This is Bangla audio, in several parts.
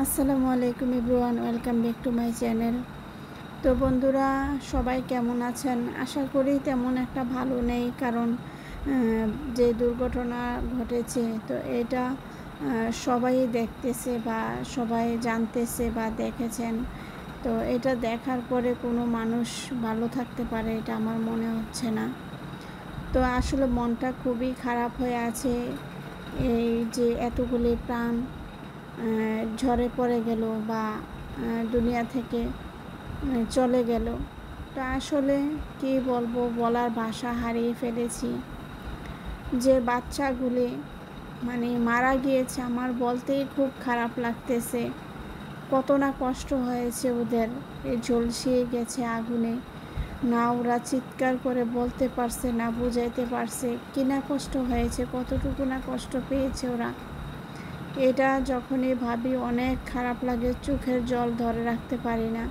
আসসালামু আলাইকুম everyone, welcome back to my channel. তো বন্ধুরা, সবাই কেমন আছেন? আশা করি তেমন একটা ভালো নেই, কারণ যে দুর্ঘটনা ঘটেছে তো এটা সবাই দেখতেছে বা সবাই জানতেছে বা দেখেছেন। তো এটা দেখার পরে কোনো মানুষ ভালো থাকতে পারে এটা আমার মনে হচ্ছে না। তো আসলে মনটা খুবই খারাপ হয়ে আছে। এই যে এতগুলি প্রাণ ঝরে পড়ে গেল বা দুনিয়া থেকে চলে গেল। তো আসলে কী বলবো, বলার ভাষা হারিয়ে ফেলেছি। যে বাচ্চাগুলি মারা গিয়েছে, আমার বলতেই খুব খারাপ লাগতেছে। কত না কষ্ট হয়েছে ওদের, ঝলসিয়ে গেছে আগুনে। না ওরা চিৎকার করে বলতে পারছে, না বুঝাইতে পারছে কি না কষ্ট হয়েছে, কতটুকু না কষ্ট পেয়েছে ওরা। এটা যখনই ভাবি অনেক খারাপ লাগে, চোখের জল ধরে রাখতে পারি না।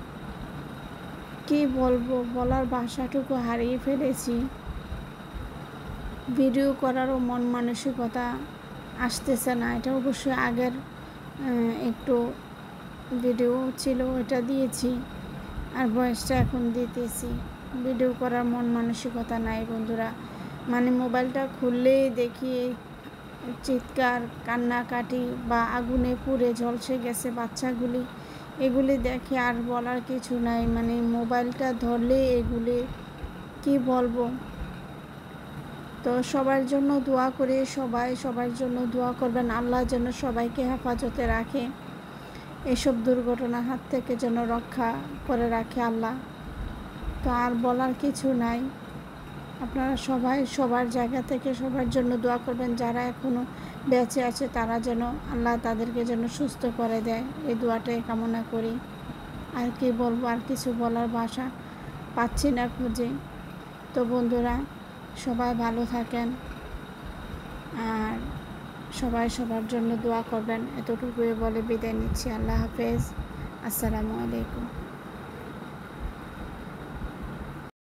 কি বলবো, বলার ভাষাটুকু হারিয়ে ফেলেছি। ভিডিও করারও মন মানসিকতা আসতেছে না। এটা অবশ্যই আগের একটু ভিডিও ছিল, ওটা দিয়েছি, আর ভয়েসটা এখন দিতেছি। ভিডিও করার মন মানসিকতা নাই বন্ধুরা। মোবাইলটা খুললেই দেখি চিৎকার, কান্নাকাটি বা আগুনে পুড়ে ঝলসে গেছে বাচ্চাগুলি, এগুলি দেখে আর বলার কিছু নাই। মোবাইলটা ধরলে এগুলি কি বলবো। তো সবার জন্য দোয়া করে, সবার জন্য দোয়া করবেন, আল্লাহ যেন সবাইকে হেফাজতে রাখে, এসব দুর্ঘটনার হাত থেকে যেন রক্ষা করে রাখে আল্লাহ। তো আর বলার কিছু নাই। আপনারা সবাই সবার জায়গা থেকে সবার জন্য দোয়া করবেন। যারা এখনও বেঁচে আছে তারা যেন আল্লাহ তাদেরকে যেন সুস্থ করে দেয়, এই দোয়াটাই কামনা করি। আর কি বলবো, আর কিছু বলার ভাষা পাচ্ছি না খুঁজে। তো বন্ধুরা, সবাই ভালো থাকেন আর সবাই সবার জন্য দোয়া করবেন। এতটুকুই বলে বিদায় নিচ্ছি। আল্লাহ হাফেজ। আসসালামু আলাইকুম।